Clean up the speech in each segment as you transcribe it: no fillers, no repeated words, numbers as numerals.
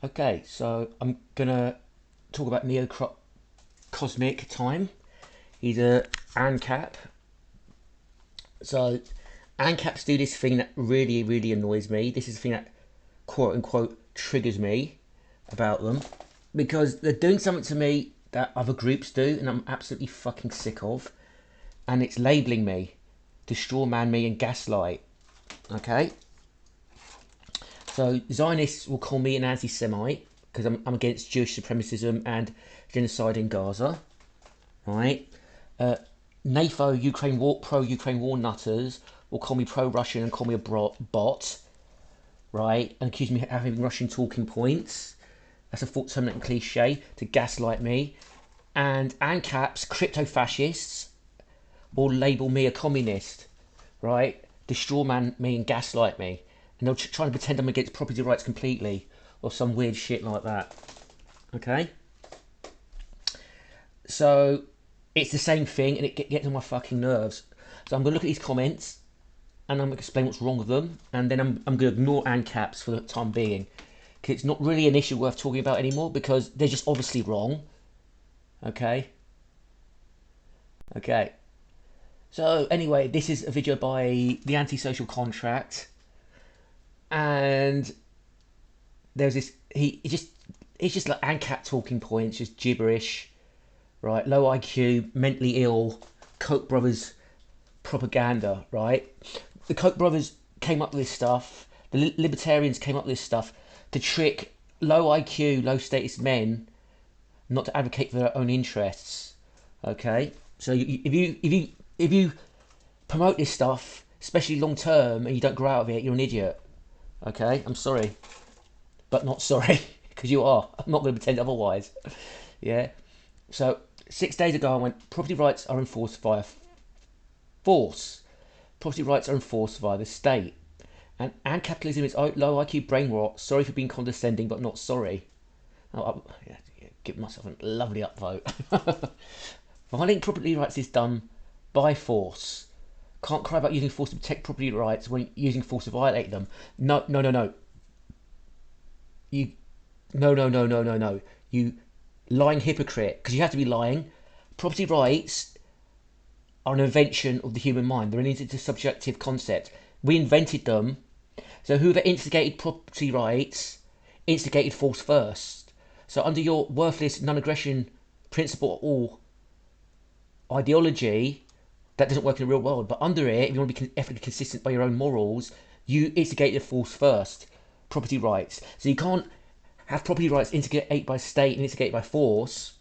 Okay, so I'm gonna talk about Neo Cosmic Time. He's a Ancap. So Ancaps do this thing that really annoys me. This is the thing that quote unquote triggers me about them because they're doing something to me that other groups do, and I'm absolutely fucking sick of. And it's labeling me to straw man me and gaslight. Okay, so Zionists will call me an anti-Semite because I'm against Jewish supremacism and genocide in Gaza, right? NATO Ukraine war pro-Ukraine war nutters will call me pro-Russian and call me a bot, right? And accuse me of having Russian talking points. That's a terminating cliche to gaslight me. And ANCAPs, crypto fascists, will label me a communist, right? Destroy man me and gaslight me. And they'll try to pretend I'm against property rights completely or some weird shit like that. Okay? So it's the same thing and it gets on my fucking nerves. So I'm going to look at these comments and I'm going to explain what's wrong with them. And then I'm going to ignore ANCAPs for the time being. Because it's not really an issue worth talking about anymore because they're just obviously wrong. Okay? Okay. So anyway, this is a video by The Antisocial Contract. And there's this, it's just like ANCAP talking points, just gibberish, right? Low IQ, mentally ill, Koch brothers propaganda, right? The Koch brothers came up with this stuff, the libertarians came up with this stuff to trick low IQ, low status men not to advocate for their own interests. Okay, so if you promote this stuff, especially long term, and you don't grow out of it, you're an idiot. Okay, I'm sorry, but not sorry because you are. I'm not going to pretend otherwise. Yeah. So 6 days ago, I went. Property rights are enforced via force. Property rights are enforced via the state. And capitalism is low IQ brain rot. Sorry for being condescending, but not sorry. Oh, yeah, give myself a lovely upvote. Violating property rights is done by force. Can't cry about using force to protect property rights when using force to violate them. No, no, no, no. You, no. You lying hypocrite. Because you have to be lying. Property rights are an invention of the human mind. They're an intersubjective concept. We invented them. So whoever instigated property rights instigated force first. So under your worthless non-aggression principle or ideology, that doesn't work in the real world. But under it, if you want to be ethically consistent by your own morals, you instigated force first. Property rights. So you can't have property rights instigated by state and instigated by force,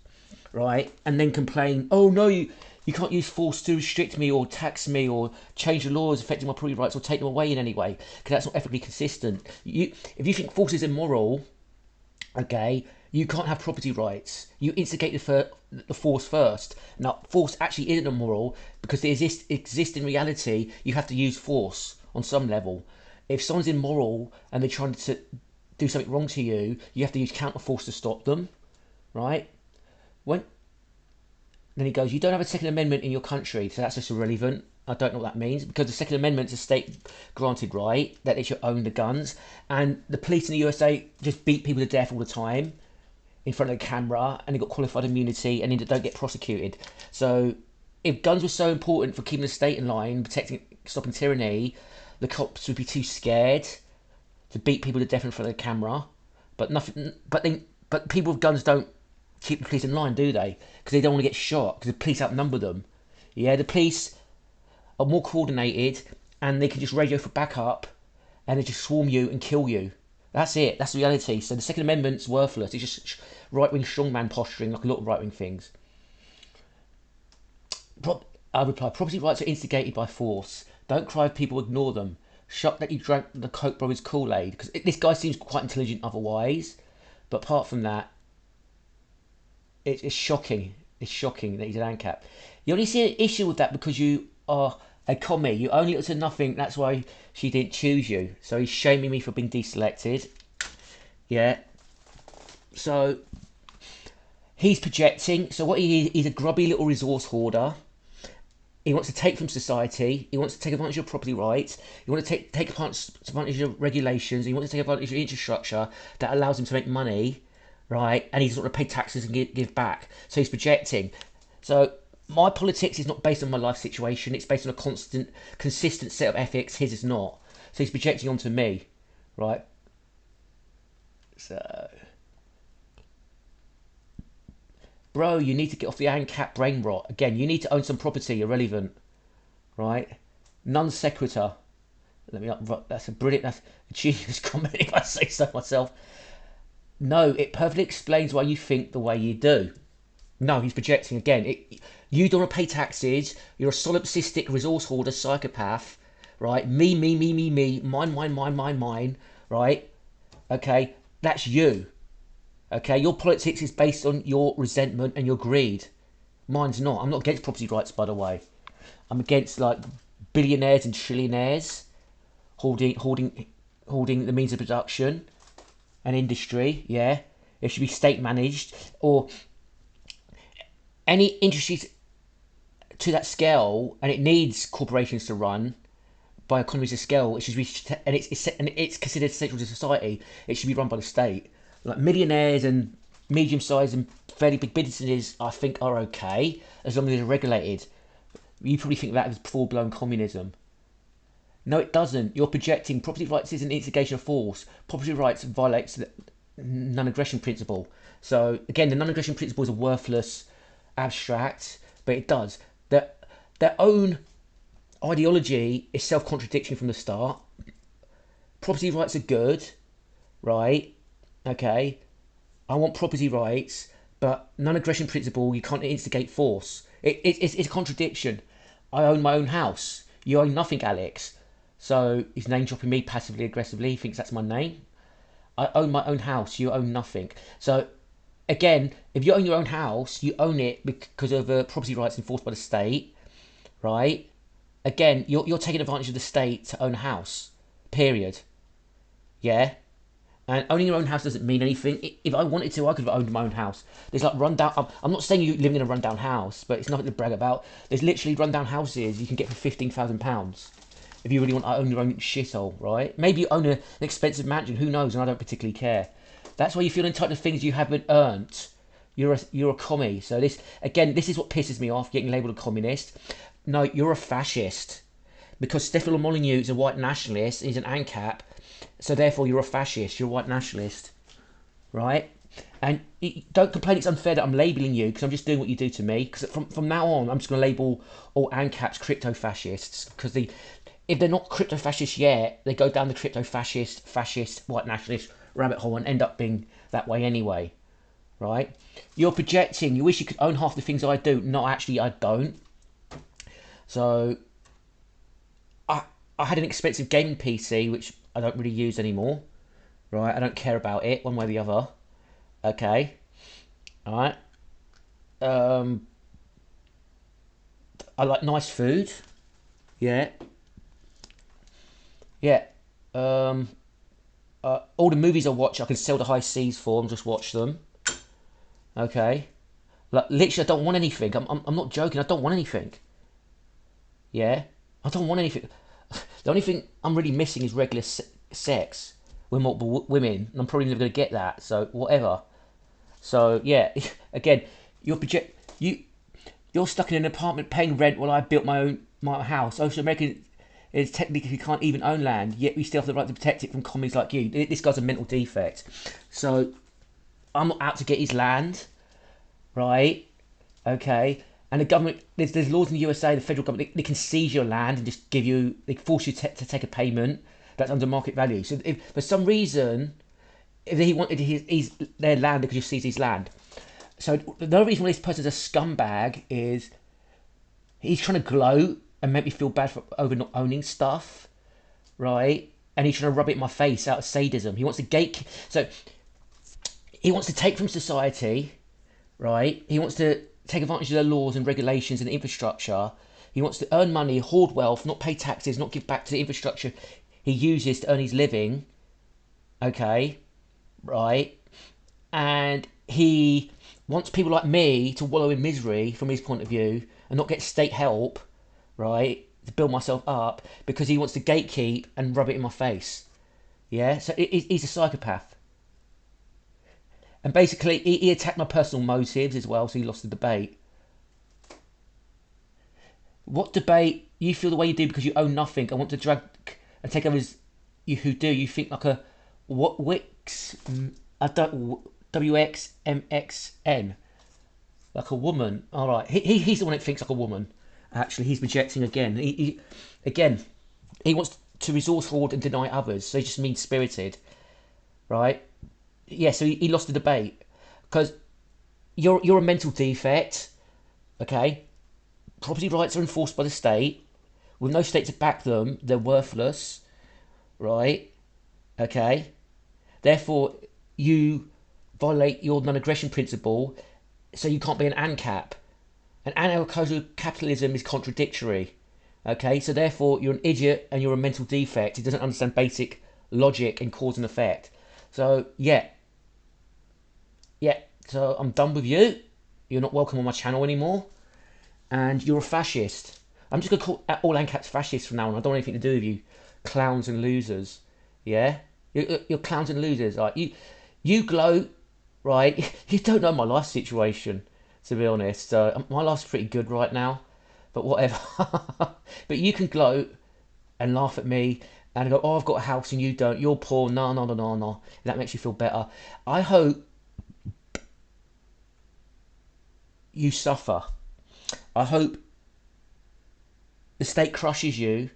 right? And then complain, oh no, you can't use force to restrict me or tax me or change the laws affecting my property rights or take them away in any way because that's not ethically consistent. If you think force is immoral, okay, you can't have property rights. You instigate the force first. Now, force actually isn't immoral because they exist in reality. You have to use force on some level. If someone's immoral and they're trying to do something wrong to you, you have to use counter force to stop them, right? When Then he goes, you don't have a Second Amendment in your country, so that's just irrelevant. I don't know what that means because the Second Amendment is a state granted right that they should own the guns, and the police in the USA just beat people to death all the time in front of the camera, and they got qualified immunity and they don't get prosecuted. So if guns were so important for keeping the state in line, protecting, stopping tyranny, the cops would be too scared to beat people to death in front of the camera. But nothing. But people with guns don't keep the police in line, do they? Because they don't want to get shot because the police outnumber them. Yeah, the police are more coordinated and they can just radio for backup and they just swarm you and kill you. That's it. That's the reality. So the Second Amendment's worthless. It's just right-wing strongman posturing like a lot of right-wing things. I reply, property rights are instigated by force. Don't cry if people ignore them. Shocked that you drank the Koch brothers Kool-Aid. Because this guy seems quite intelligent otherwise. But apart from that, it's shocking. It's shocking that he's an ANCAP. You only see an issue with that because you are a commie. You only look to nothing. That's why she didn't choose you. So he's shaming me for being deselected. Yeah. So he's projecting. So what he's a grubby little resource hoarder. He wants to take from society. He wants to take advantage of property rights. He wants to take advantage of regulations. He wants to take advantage of infrastructure that allows him to make money, right? And he doesn't want to pay taxes and give back. So he's projecting. So my politics is not based on my life situation. It's based on a consistent set of ethics. His is not. So he's projecting onto me, right? So, bro, you need to get off the Ancap brain rot. Again, you need to own some property. Irrelevant, right? Non sequitur. Let me. That's a genius comment if I say so myself. No, it perfectly explains why you think the way you do. No, he's projecting again. You don't want to pay taxes. You're a solipsistic resource hoarder psychopath, right? Me, mine, right? Okay, that's you. Okay, your politics is based on your resentment and your greed. Mine's not. I'm not against property rights, by the way. I'm against like billionaires and trillionaires holding the means of production and industry. Yeah, it should be state managed, or any industries to that scale, and it needs corporations to run by economies of scale. It should be, and it's considered central to society. It should be run by the state. Like millionaires and medium-sized and fairly big businesses, I think are okay as long as they're regulated. You probably think that is full-blown communism. No, it doesn't. You're projecting. Property rights is an instigation of force. Property rights violates the non-aggression principle. So again, the non-aggression principle is a worthless abstract, but it does. Their own ideology is self-contradictory from the start. Property rights are good, right? Okay, I want property rights, but non-aggression principle, you can't instigate force. It's a contradiction. I own my own house. You own nothing, Alex. So he's name dropping me passively aggressively. He thinks that's my name. I own my own house. You own nothing. So again, if you own your own house, you own it because of property rights enforced by the state, right? Again, you're taking advantage of the state to own a house. Period. Yeah. And owning your own house doesn't mean anything. If I wanted to, I could have owned my own house. There's like rundown. I'm not saying you living in a rundown house, but it's nothing to brag about. There's literally rundown houses you can get for £15,000 if you really want to own your own shithole, right? Maybe you own an expensive mansion. Who knows? And I don't particularly care. That's why you feel entitled to things you haven't earned. You're a commie. So this is what pisses me off. Getting labelled a communist. No, you're a fascist. Because Stefan Molyneux is a white nationalist. He's an Ancap. So therefore you're a fascist, you're a white nationalist, right? And don't complain it's unfair that I'm labelling you, because I'm just doing what you do to me. Because from now on, I'm just going to label all Ancaps crypto-fascists. Because if they're not crypto-fascists yet, they go down the crypto-fascist, white nationalist rabbit hole and end up being that way anyway, right? You're projecting. You wish you could own half the things I do. No, actually, I don't. So I had an expensive gaming PC, which I don't really use anymore, right? I don't care about it one way or the other. Okay, all right. I like nice food. Yeah, yeah. All the movies I watch, I can sell the high seas for and just watch them. Okay, like literally, I don't want anything. I'm not joking. I don't want anything. Yeah, I don't want anything. The only thing I'm really missing is regular sex with multiple women, and I'm probably never going to get that. So whatever. So yeah, again, you're stuck in an apartment paying rent while I built my house. Ocean American is technically can't even own land, yet we still have the right to protect it from commies like you. This guy's a mental defect. So I'm not out to get his land, right? Okay. And the government, there's laws in the USA, the federal government, they can seize your land and just they force you to take a payment that's under market value. So if for some reason, if he wanted their land, they could just seize his land. So the only reason why this person's a scumbag is he's trying to gloat and make me feel bad for over not owning stuff, right? And he's trying to rub it in my face out of sadism. He wants to so he wants to take from society, right? He wants to take advantage of the laws and regulations and infrastructure. He wants to earn money, hoard wealth, not pay taxes, not give back to the infrastructure he uses to earn his living. Okay, right? And he wants people like me to wallow in misery from his point of view and not get state help, right, to build myself up because he wants to gatekeep and rub it in my face. Yeah, so he's a psychopath. And basically, he attacked my personal motives as well, so he lost the debate. What debate? You feel the way you do because you own nothing. I want to drag and take others you who do. You think like a what Wix? I don't WXMXN like a woman. All right, he's the one that thinks like a woman. Actually, he's rejecting again. Again, he wants to resource hoard and deny others. So he's just mean spirited, right? Yeah. So he lost the debate because you're a mental defect. Okay, property rights are enforced by the state. With no state to back them, they're worthless, right? Okay. Therefore, you violate your non-aggression principle, so you can't be an Ancap. And anarcho-capitalism is contradictory. Okay, so therefore you're an idiot and you're a mental defect. He doesn't understand basic logic and cause and effect. So yeah. So I'm done with you. You're not welcome on my channel anymore, and you're a fascist. I'm just gonna call all Ancaps fascists from now on. I don't want anything to do with you, clowns and losers. Yeah, you're clowns and losers. Like you gloat, right? You don't know my life situation, to be honest. My life's pretty good right now, but whatever. But you can gloat and laugh at me and go, "Oh, I've got a house and you don't. You're poor." No, no, no, no, no. That makes you feel better. I hope you suffer. I hope the state crushes you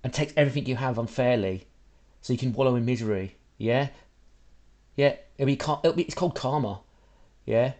and takes everything you have unfairly, so you can wallow in misery. Yeah, yeah. It's called karma. Yeah.